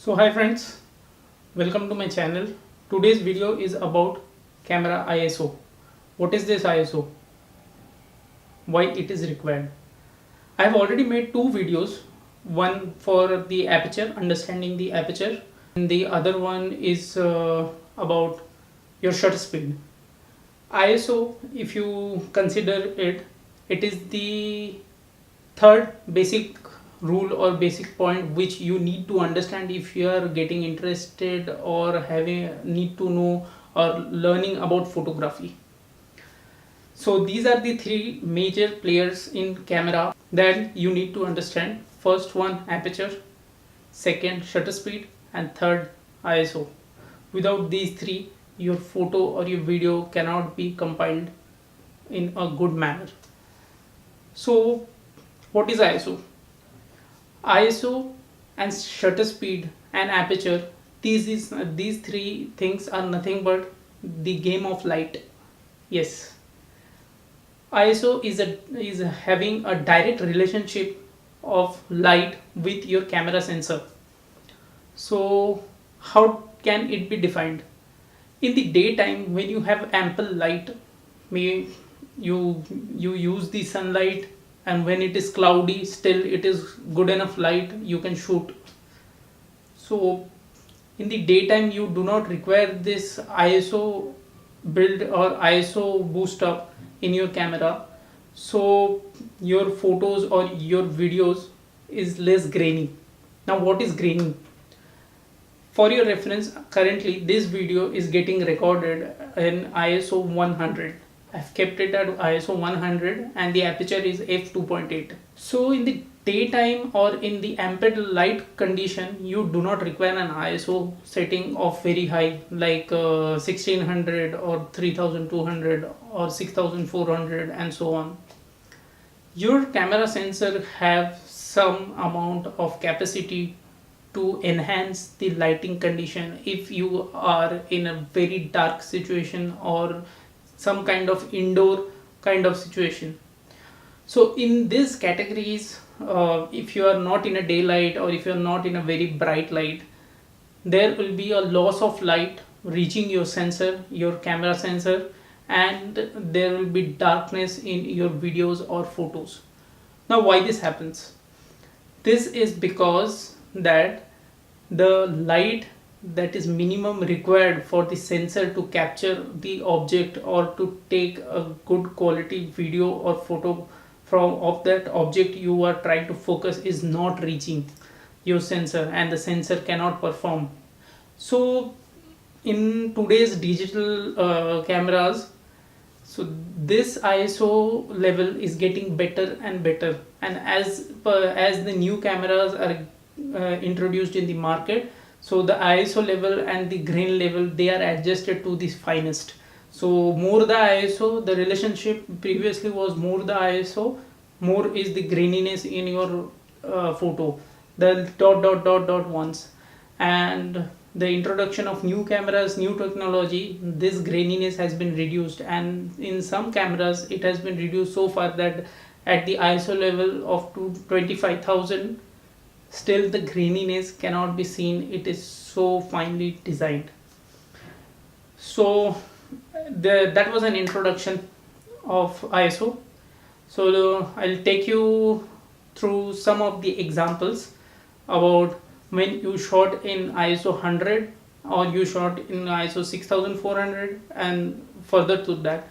So hi friends, welcome to my channel. Today's video is about camera ISO. What is this ISO? Why it is required? I have already made two videos, one for the aperture, understanding the aperture, and the other one is about your shutter speed. ISO, if you consider it, it is the third basic rule or basic point which you need to understand if you are getting interested or having need to know or learning about photography. So these are the three major players in camera that you need to understand. First one, aperture, second, shutter speed, and third, ISO. Without these three, your photo or your video cannot be compiled in a good manner. So what is ISO? ISO and shutter speed and aperture, these three things are nothing but the game of light. Yes, ISO is having a direct relationship of light with your camera sensor. So how can it be defined? In the daytime, when you have ample light, may you use the sunlight, and when it is cloudy, still it is good enough light, you can shoot. So in the daytime you do not require this ISO build or ISO boost up in your camera, so your photos or your videos is less grainy. Now what is grainy? For your reference, currently this video is getting recorded in ISO 100. I've kept it at ISO 100 and the aperture is f2.8. So in the daytime or in the ambient light condition, you do not require an ISO setting of very high like 1600 or 3200 or 6400 and so on. Your camera sensor have some amount of capacity to enhance the lighting condition if you are in a very dark situation or some kind of indoor kind of situation. So in these categories, if you are not in a daylight or if you are not in a very bright light, there will be a loss of light reaching your sensor, your camera sensor, and there will be darkness in your videos or photos. Now why this happens? This is because that the light that is minimum required for the sensor to capture the object or to take a good quality video or photo from of that object you are trying to focus is not reaching your sensor, and the sensor cannot perform. So in today's digital cameras, so this ISO level is getting better and better, and as the new cameras are introduced in the market, so the ISO level and the grain level, they are adjusted to the finest. So more the ISO, the relationship previously was more the ISO, more is the graininess in your photo, the dot ones. And the introduction of new cameras, new technology, this graininess has been reduced, and in some cameras it has been reduced so far that at the ISO level of 25,000, still the graininess cannot be seen, it is so finely designed. So that was an introduction of ISO. So I'll take you through some of the examples about when you shot in ISO 100 or you shot in ISO 6400, and further to that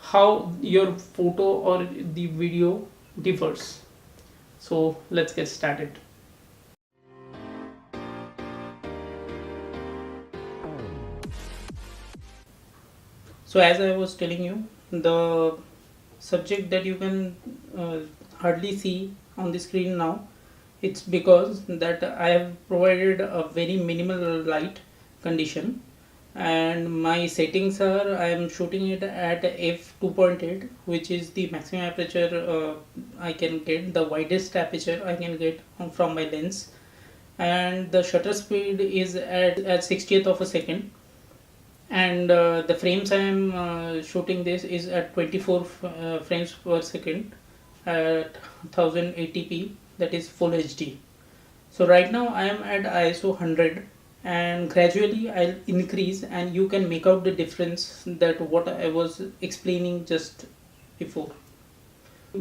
how your photo or the video differs. So let's get started. So as I was telling you, the subject that you can hardly see on the screen now, it's because that I have provided a very minimal light condition, and my settings are I am shooting it at f2.8, which is the maximum aperture I can get, the widest aperture I can get from my lens, and the shutter speed is at 60th of a second, and the frames I am shooting this is at 24 frames per second at 1080p, that is full HD. So right now I am at ISO 100, and gradually I'll increase, and you can make out the difference that what I was explaining just before.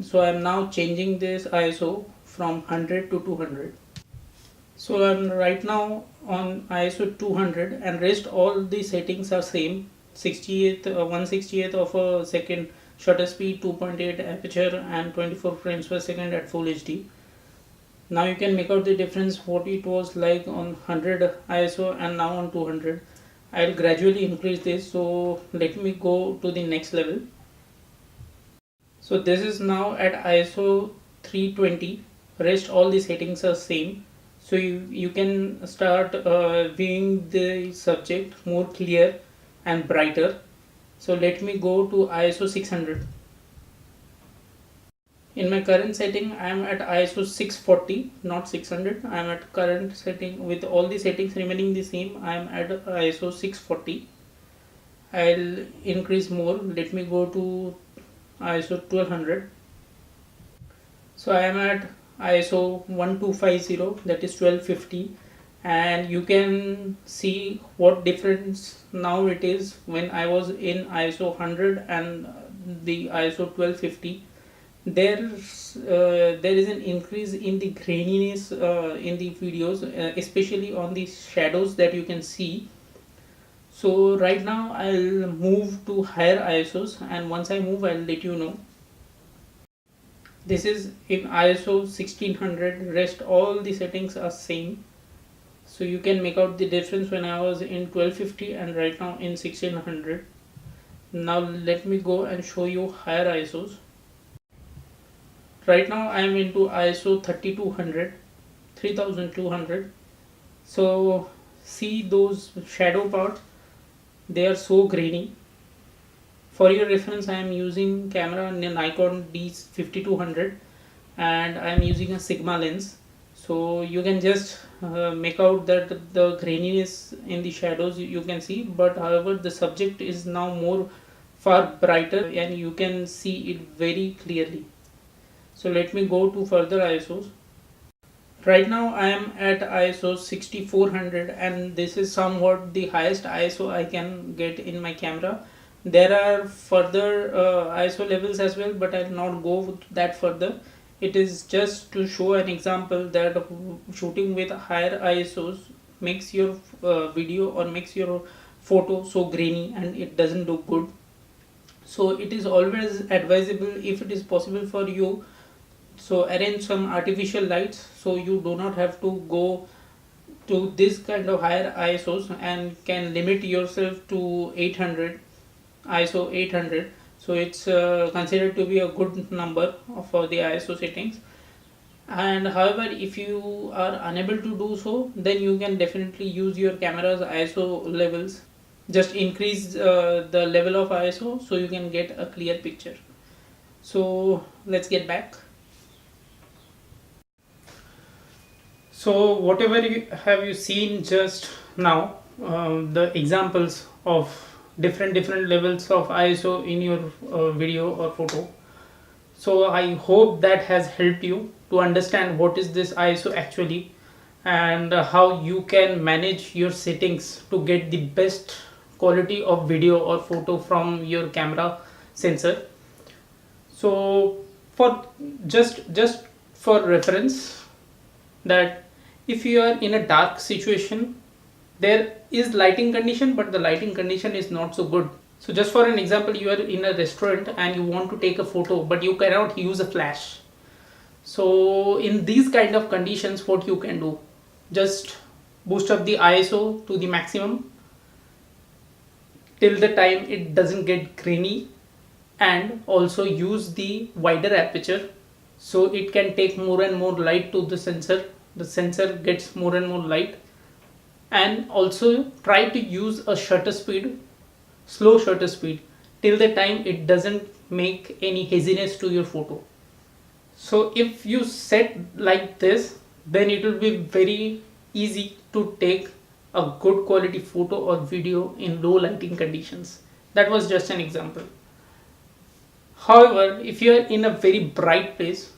So I'm now changing this ISO from 100 to 200. So I'm right now on ISO 200, and rest all the settings are same. 68th 1/68th of a second shutter speed, 2.8 aperture, and 24 frames per second at full HD. Now you can make out the difference what it was like on 100 ISO and now on 200. I'll gradually increase this, so let me go to the next level. So this is now at ISO 320. Rest all the settings are same, so you can start viewing the subject more clear and brighter. So let me go to ISO 600. In my current setting I am at ISO 640, not 600. I am at current setting with all the settings remaining the same. I am at ISO 640. I'll increase more. Let me go to ISO 1200. So I am at ISO 1250, that is 1250, and you can see what difference now it is when I was in ISO 100 and the ISO 1250. There is an increase in the graininess in the videos, especially on the shadows that you can see. So right now I'll move to higher ISOs, and once I move I'll let you know. This is in ISO 1600. Rest all the settings are same, so you can make out the difference when I was in 1250 and right now in 1600. Now let me go and show you higher ISOs. Right now I am into ISO 3200, 3200. So see those shadow parts, they are so grainy. For your reference, I am using camera Nikon D5200, and I am using a Sigma lens. So you can just make out that the graininess in the shadows you can see, but however the subject is now more far brighter and you can see it very clearly. So let me go to further ISOs. Right now I am at ISO 6400, and this is somewhat the highest ISO I can get in my camera. There are further ISO levels as well, but I'll not go that further. It is just to show an example that shooting with higher ISOs makes your video or makes your photo so grainy and it doesn't look good. So it is always advisable, if it is possible for you, so arrange some artificial lights so you do not have to go to this kind of higher ISOs, and can limit yourself to 800, ISO 800. So it's considered to be a good number for the ISO settings. And however, if you are unable to do so, then you can definitely use your camera's ISO levels. Just increase the level of ISO so you can get a clear picture. So let's get back. So whatever have you seen just now, the examples of different levels of ISO in your video or photo. So I hope that has helped you to understand what is this ISO actually, and how you can manage your settings to get the best quality of video or photo from your camera sensor. So for just for reference, that if you are in a dark situation, there is lighting condition, but the lighting condition is not so good. So just for an example, you are in a restaurant and you want to take a photo, but you cannot use a flash. So in these kind of conditions, what you can do, just boost up the ISO to the maximum till the time it doesn't get grainy, and also use the wider aperture so it can take more and more light to the sensor. The sensor gets more and more light. And also try to use a shutter speed, slow shutter speed, till the time it doesn't make any haziness to your photo. So if you set like this, then it will be very easy to take a good quality photo or video in low lighting conditions. That was just an example. However, if you are in a very bright place,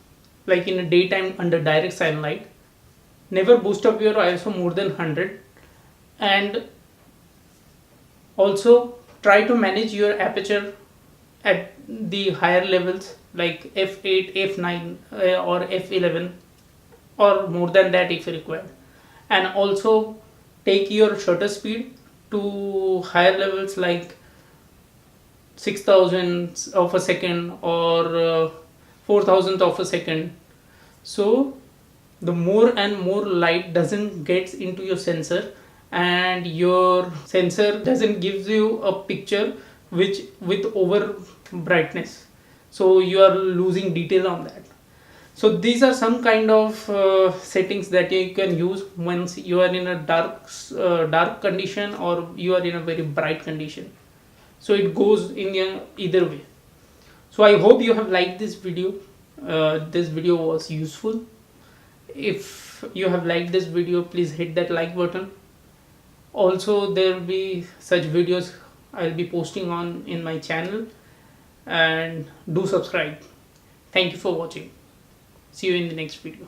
like in a daytime under direct sunlight, Never boost up your ISO more than 100, and also try to manage your aperture at the higher levels like f8, f9, or f11, or more than that if required. And also take your shutter speed to higher levels like 6,000 of a second, or 4,000 of a second. So the more and more light doesn't get into your sensor, and your sensor doesn't give you a picture which with over brightness, so you are losing detail on that. So these are some kind of settings that you can use once you are in a dark condition, or you are in a very bright condition. So it goes in either way. So I hope you have liked this video. This video was useful. If you have liked this video, please hit that like button. Also, there will be such videos I'll be posting on in my channel, and do subscribe. Thank you for watching. See you in the next video.